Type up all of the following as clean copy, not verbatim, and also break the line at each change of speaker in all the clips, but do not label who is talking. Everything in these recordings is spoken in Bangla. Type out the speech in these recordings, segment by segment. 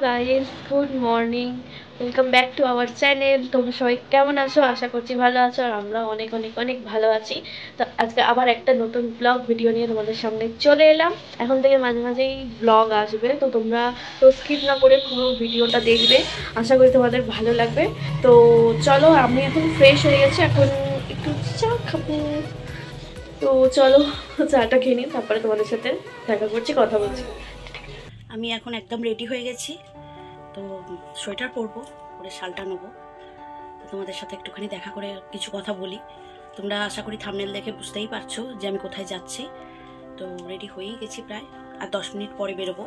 Guys, good morning. Welcome back to our channel. তোমরা সবাই কেমন আছো? আশা করছি ভালো আছো, আর আমরা অনেক অনেক অনেক ভালো আছি। তো আজকে আবার একটা নতুন ব্লগ ভিডিও নিয়ে তোমাদের সামনে চলে এলাম। এখন থেকে মাঝে মাঝেই ব্লগ আসবে, তো তোমরা তো স্কিপ না করে পুরো ভিডিওটা দেখবে। আশা করি তোমাদের ভালো লাগবে। তো চলো, আমি এখন ফ্রেশ হয়ে গেছি, এখন একটু চা খাবো। তো চলো চাটা খেয়ে নিই, তারপরে তোমাদের সাথে দেখা করছি, কথা বলছি।
আমি এখন একদম রেডি হয়ে গেছি, তো সোয়েটার পরবো, পরে শালটা নেবো। তো তোমাদের সাথে একটুখানি দেখা করে কিছু কথা বলি। তোমরা আশা করি থাম্বনেল দেখে বুঝতেই পারছো যে আমি কোথায় যাচ্ছি। তো রেডি হয়েই গেছি প্রায়, আর 10 মিনিট পরে বেরোবো।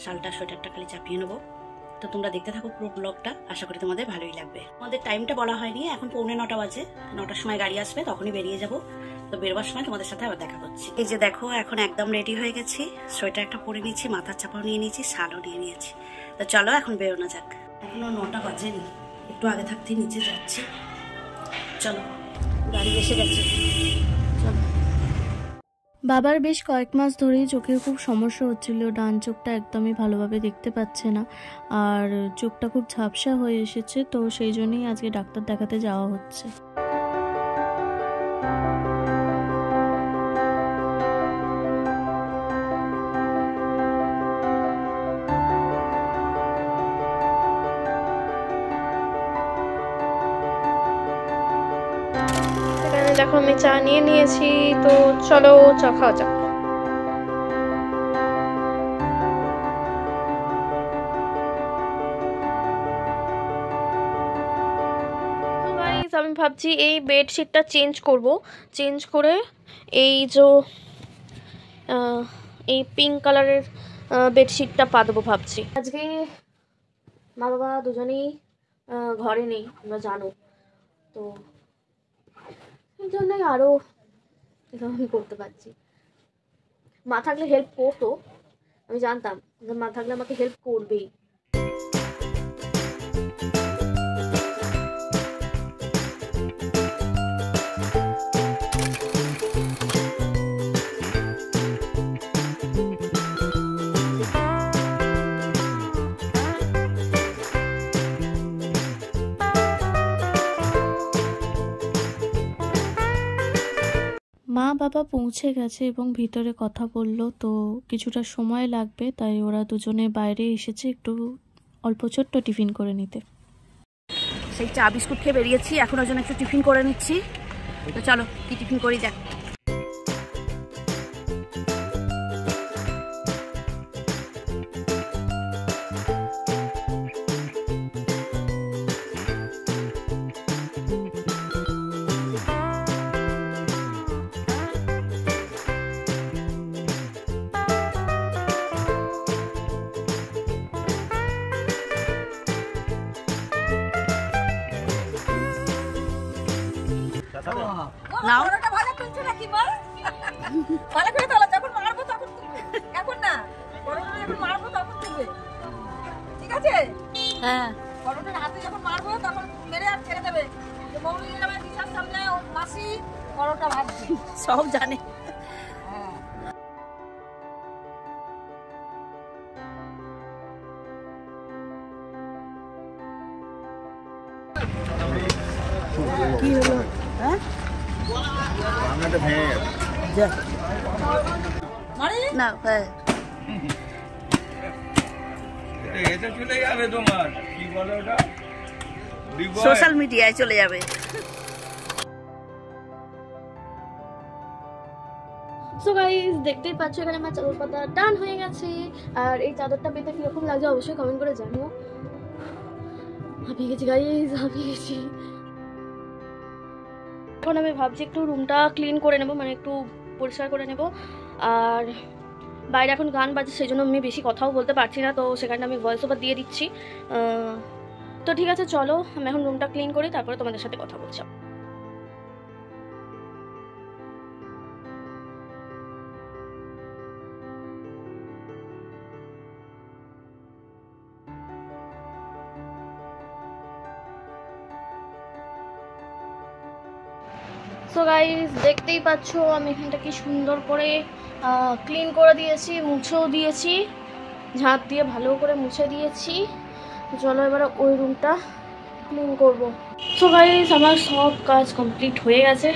শালটা সোয়েটারটা খালি চাপিয়ে নেবো। তো তোমরা দেখতে থাকো পুরো ব্লগটা, আশা করি তোমাদের ভালোই লাগবে। আমাদের টাইমটা বলা হয়নি, এখন 8:45 বাজে। 9টার সময় গাড়ি আসবে, তখনই বেরিয়ে যাবো। তো বেরোবার সময় তোমাদের সাথে আবার দেখা করছি। এই যে দেখো, এখন একদম রেডি হয়ে গেছি। সোয়েটার একটা পরে নিয়েছি, মাথার চাপাও নিয়ে নিয়েছি, শালও নিয়ে নিয়েছি। তো চলো এখন বেরোনো যাক। এখনো 9টা বাজেনি, একটু আগে থাকতেই নিচে যাচ্ছি। চলো, গাড়ি এসে গেছে, চলো।
বাবার বেশ কয়েক মাস ধরেই চোখের খুব সমস্যা হচ্ছিল। ডান চোখটা একদমই ভালোভাবে দেখতে পাচ্ছে না, আর চোখটা খুব ঝাপসা হয়ে এসেছে। তো সেই জন্যই আজকে ডাক্তার দেখাতে যাওয়া হচ্ছে।
দেখো, আমি চা নিয়ে নিয়েছি, তো চলো চা খাওয়া যাক। আমি ভাবছি এই বেডশিটটা চেঞ্জ করব। চেঞ্জ করে এই যে এই পিঙ্ক কালারের বেডশিটটা পা দেবো ভাবছি। আজকে মা বাবা দুজনেই ঘরে নেই, তোমরা জানো। তো এই জন্যই আরও আমি করতে পারছি। মা থাকলে হেল্প করতো, আমি জানতাম যে মা থাকলে আমাকে হেল্প করবেই।
মা বাবা পৌঁছে গেছে এবং ভিতরে কথা বললো, তো কিছুটা সময় লাগবে, তাই ওরা দুজনে বাইরে এসেছে একটু অল্প ছোট্ট টিফিন করে নিতে।
সেই চা বিস্কুট খেয়ে বেরিয়েছি, এখন ওর জন্য একটু টিফিন করে নিচ্ছি। তো চলো, কি টিফিন করি দেখ। নাও, ভালো তুলছো নাকি বল? ভালো করে তোলা, যখন মারবো তখন তুলবে, এখন না। বড়টা যখন মারবো তখন তুলবে, ঠিক আছে? হ্যাঁ, বড়টার হাতে যখন মারবো তখন মেরে আর ছেড়ে দেবে। যে মৌলি আমার দিশার সামনে ও মাসি বড়টা ভাবছে, সব জানে। হ্যাঁ, কি হলো? হ্যাঁ, বাংলাটা ভেঙে গেছে। না, হ্যাঁ, এটা চলে যাবে তোমার, কি বলে ওটা, সোশ্যাল মিডিয়ায় চলে যাবে।
সো গাইস, দেখতেই পাচ্ছ এখানে আমার চাদর পাতা ডান হয়ে গেছে। আর এই চাদরটা পেতে কিরকম লাগছে অবশ্যই কমেন্ট করে জানিও। হাঁপিয়ে গেছি গাইস, হাঁপিয়ে গেছি। এখন আমি ভাবছি একটু রুমটা ক্লিন করে নেব, মানে একটু পরিষ্কার করে নেব। আর বাইরে এখন গান বাজছে, সেই জন্য আমি বেশি কথাও বলতে পারছি না, তো সেখানে আমি ভয়েস ওভার দিয়ে দিচ্ছি। তো ঠিক আছে, চলো আমি এখন রুমটা ক্লিন করি, তারপরে তোমাদের সাথে কথা বলছি। সো গাইস, দেখতেই পাচ্ছো আমি এখানটা কি সুন্দর করে ক্লিন করে দিয়েছি, মুছেও দিয়েছি। ঝাঁট দিয়ে ভালো করে মুছে দিয়েছি। চলো এবারে ওই রুমটা ক্লিন করবো। সো গাইস আমার সব কাজ কমপ্লিট হয়ে গেছে।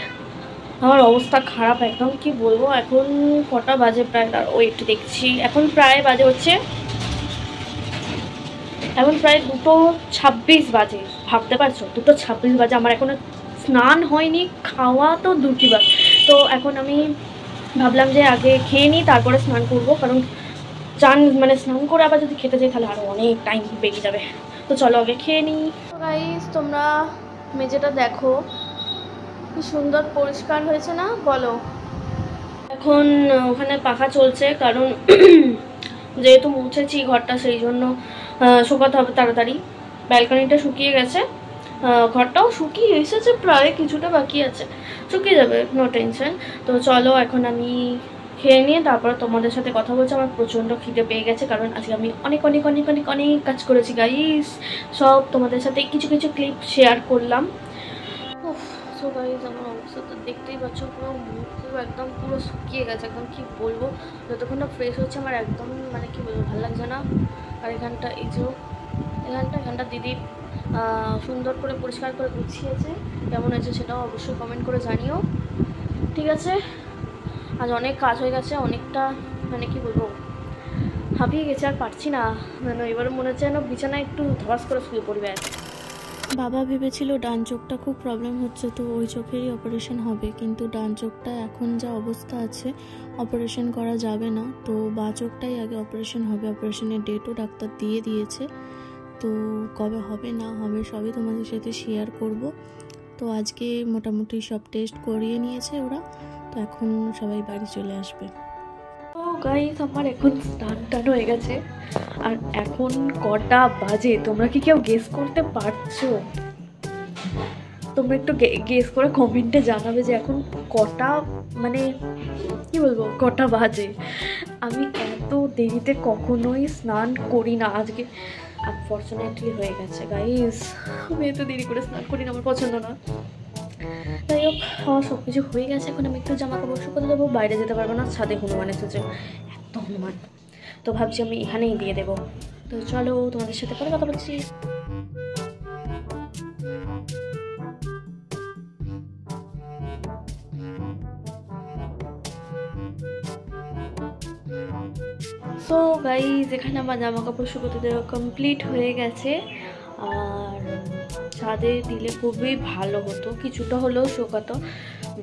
আমার অবস্থা খারাপ একদম, কি বলবো। এখন কটা বাজে প্রায়, ওয়েট দেখছি, এখন প্রায় বাজে হচ্ছে, এখন প্রায় 2:26 বাজে। ভাবতে পারছো 2:26 বাজে, আমার এখনো স্নান হয়নি, খাওয়া তো দুটি বার। তো এখন আমি ভাবলাম যে আগে খেয়ে নিই তারপরে স্নান করব, কারণ স্নান করে আবার যদি খেতে যাই তাহলে আরও অনেক টাইম বেরিয়ে যাবে। তো চলো আগে খেয়ে নিই। গাইস তোমরা মেঝেটা দেখো কি সুন্দর পরিষ্কার হয়েছে না বলো। এখন ওখানে পাখা চলছে, কারণ যেহেতু মুছেছি ঘরটা সেই জন্য শুকাতে হবে তাড়াতাড়ি। ব্যালকনিটা শুকিয়ে গেছে, ঘরটাও শুকিয়ে এসেছে, প্রায় কিছুটা বাকি আছে, শুকিয়ে যাবে, নো টেনশন। তো চলো এখন আমি খেয়ে নিয়ে তারপরে তোমাদের সাথে কথা বলছি। আমার প্রচণ্ড খিদে পেয়ে গেছে, কারণ আজকে আমি অনেক অনেক অনেক অনেক অনেক কাজ করেছি গাইস। সব তোমাদের সাথে কিছু কিছু ক্লিপ শেয়ার করলাম। সো গাইস আমার অবস্থা তো দেখতেই পাচ্ছ, পুরো মুখ একদম পুরো শুকিয়ে গেছে, একদম কি বলবো। যতক্ষণ না ফ্রেশ হচ্ছে আমার একদম কি বলবো ভালো লাগছে না। আর এখানটা এই যে এখানটা দিদি সুন্দর করে পরিষ্কার করে গুছিয়েছে, কেমন হয়েছে সেটাও অবশ্যই কমেন্ট করে জানিও, ঠিক আছে। আজ অনেক কাজ হয়ে গেছে, অনেকটা কি বলবো হাঁপিয়ে গেছে, আর পারছি না। এবার মনে হচ্ছে যেন বিছানায় একটু ধস করে শুয়ে পড়বে।
বাবা ভেবেছিল ডান চোখটা খুব প্রবলেম হচ্ছে, তো ওই চোখেরই অপারেশন হবে, কিন্তু ডান চোখটা এখন যা অবস্থা আছে অপারেশন করা যাবে না, তো বাঁ চোখটাই আগে অপারেশন হবে। অপারেশনের ডেটও ডাক্তার দিয়ে দিয়েছে, তো কবে হবে না হবে সবই তোমাদের সাথে শেয়ার করব। তো আজকে মোটামুটি সব টেস্ট করিয়ে নিয়েছে ওরা, তো এখন সবাই বাড়ি চলে আসবে।
তো গাইস আমার এখন স্নান হয়ে গেছে, আর এখন কটা বাজে তোমরা কি কেউ গেস করতে পারছো? তোমরা একটু গেস করে কমেন্টে জানাবে যে এখন কটা কি বলবো কটা বাজে। আমি এত দেরিতে কখনোই স্নান করি না, আজকে আনফর্চুনেটলি হয়ে গেছে গাইস। আমি এত দেরি করে স্নান করি না, আমার পছন্দ না। যাই হোক আমার সব কিছু হয়ে গেছে, এখন আমি একটু জামা কাপড় শুকোতে দেবো, বাইরে যেতে পারবো না, ছাদে হনুমান এসেছে, এত হনুমান, তো ভাবছি আমি এখানেই দিয়ে দেবো। তো চলো তোমাদের সাথে পরে কথা বলছি। সো গাইস এখানে আমার জামা কাপড় শুকোতে দেওয়া কমপ্লিট হয়ে গেছে, আর ছাদে দিলে খুবই ভালো হতো, কিছুটা হলেও শুকাতো,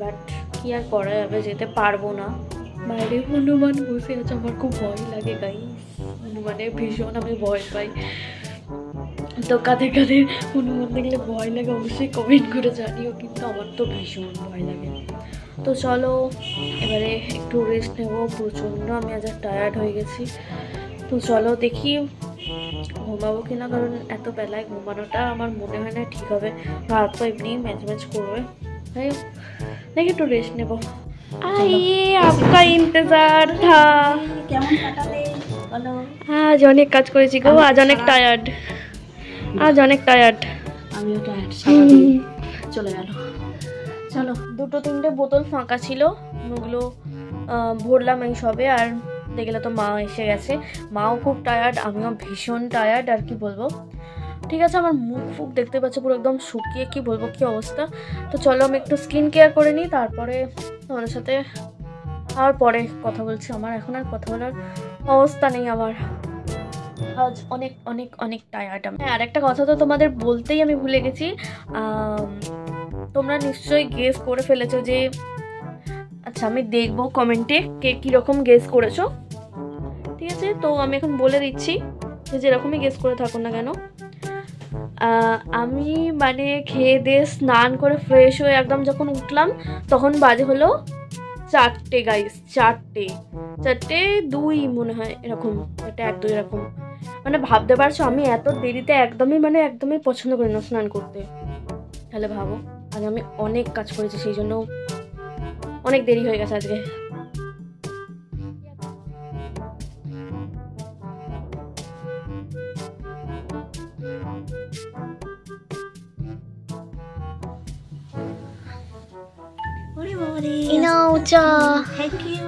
বাট কি আর করা যাবে, যেতে পারবো না। বাইরে হনুমান বসে আছে, আমার খুব ভয় লাগে গাইস, হনুমানের ভীষণ আমি ভয় পাই। তো কাদের কাদের হনুমান দেখলে ভয় লাগে অবশ্যই কমেন্ট করে জানিও, কিন্তু আমার তো ভীষণ ভয় লাগে। তো চলো এবারে একটু রেস্ট নেবো, প্রচণ্ড আমি আজ টায়ার্ড হয়ে গেছি। তো চলো দেখি ঘুমাবো কিনা, কারণ এত বেলায় ঘুমানোটা আমার মনে হয় না ঠিক হবে, রাত তো এমনি ম্যাচ করবে। তাই দেখি একটু রেস্ট নেবো। आइए आपका इंतजार था।
কেমন কাটালে বলো?
আজ অনেক কাজ করেছি গো, আজ অনেক টায়ার্ড,
আমিও টায়ার্ড, সারাদিন চলে গেল। চলো
2-3টে বোতল ফাঁকা ছিল, ওগুলো ভরলাম এই সবে, আর দেখলে তো মা এসে গেছে, মাও খুব টায়ার্ড, আমিও ভীষণ টায়ার্ড, আর কি বলবো। ঠিক আছে আমার মুখ ফুক দেখতে পাচ্ছ পুরো একদম শুকিয়ে, কি বলবো কি অবস্থা। তো চলো আমি একটু স্কিন কেয়ার করে নিই, তারপরে তোমাদের সাথে আর পরে কথা বলছি। আমার এখন আর কথা বলার অবস্থা নেই, আমার আজ অনেক অনেক অনেক টায়ার্ড আমি। আর একটা কথা তো তোমাদের বলতেই আমি ভুলে গেছি, তোমরা নিশ্চয়ই গেস করে ফেলেছো যে, আচ্ছা আমি দেখবো কমেন্টে কে কীরকম গেস করেছো, ঠিক আছে। তো আমি এখন বলে দিচ্ছি যে যেরকমই গেস করে থাকুন না কেন, আমি খেয়ে দিয়ে স্নান করে ফ্রেশ হয়ে একদম যখন উঠলাম তখন বাজে হলো 4টে গাইস, 4:02 মনে হয়, এরকম 4:01-2 এরকম। ভাবতে পারছো আমি এত দেরিতে একদমই পছন্দ করি না স্নান করতে। তাহলে ভাবো আজ আমি অনেক কাজ করেছি, সেই জন্য অনেক দেরি হয়ে গেছে আজকে।
ওরে বাবা রে,
এই নাও চা।
থ্যাংক ইউ,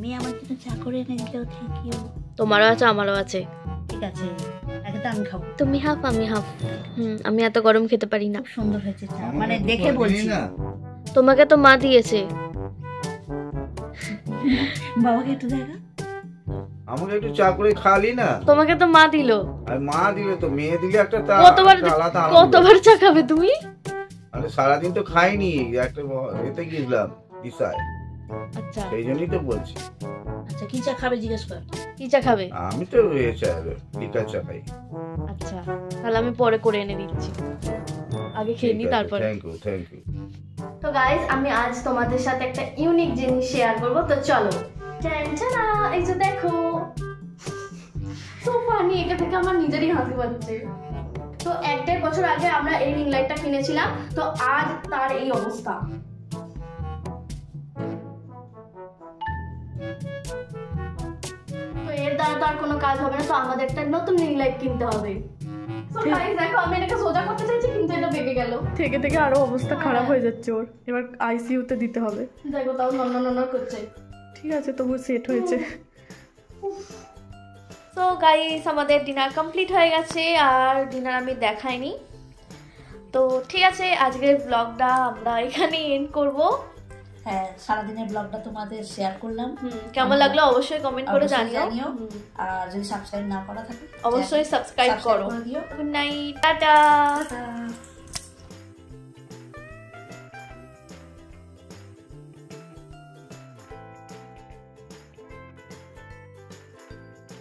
মেয়ে আমার জন্য চা করে এনে দিল, থ্যাংক ইউ।
তোমারও আছে আমারও আছে।
ঠিক আছে, আগে তো আমি খাবো।
তুমি হাফ আমি হাফ। আমি এত গরম খেতে পারি না।
খুব সুন্দর হয়েছে চা, মানে দেখে বলছি।
তোমাকে তো মা দিয়েছে।
বাবাকে একটু দেখা।
আমাকে একটু চা করে খালি না।
তোমাকে তো মা দিলো।
আর মা দিলে তো, মেয়ে দিলে একটা
কতবার চা খাবে তুমি?
আরে সারাদিন তো খাইনি, একটা এতে গেছিলাম দিশায়।
আচ্ছা
সেই জন্যই তো বলছি।
আচ্ছা কি চা খাবে জিজ্ঞেস কর।
কি চা খাবে?
আমি তো লিকার চা খাই।
আচ্ছা তাহলে আমি পরে করে এনে দিচ্ছি, আগে খেয়ে নি তারপর।
Thank you.
তো গাইস আমি আজ তোমাদের সাথে একটা ইউনিক জিনিস শেয়ার করব, তো চলো। টানটানা, এই যে দেখো, সো ফানি, এটা থেকে আমার নিজেরই হাসি পাচ্ছে। তো 1-1.5 বছর আগে আমরা এই রিং লাইটটা কিনেছিলাম, তো আজ তার এই অবস্থা। তো এর দ্বারা তো আর কোনো কাজ হবে না, তো আমাদের একটা নতুন রিং লাইট কিনতে হবে। তো গাইস দেখো, আমি এটাকে সোজা করতে চাইছি কিন্তু এটা বেঁকে গেল।
থেকে থেকে আরো অবস্থা খারাপ হয়ে যাচ্ছে ওর, এবার আইসিইউতে দিতে হবে।
দেখো তাও নন করছে।
ঠিক আছে, তবু সেট হয়েছে।
সো গাইস আমাদের ডিনার কমপ্লিট হয়ে গেছে, আর ডিনার আমি দেখাইনি। তো ঠিক আছে, আজকের ব্লগটা আমরা এখানেই এন্ড করব।
হ্যাঁ, সারাদিনের ব্লগটা তোমাদের শেয়ার করলাম।
কেমন লাগলো অবশ্যই কমেন্ট করে জানিও।
আর যদি সাবস্ক্রাইব না করা থাকে
অবশ্যই সাবস্ক্রাইব করো।
দিও।
Good night, tata.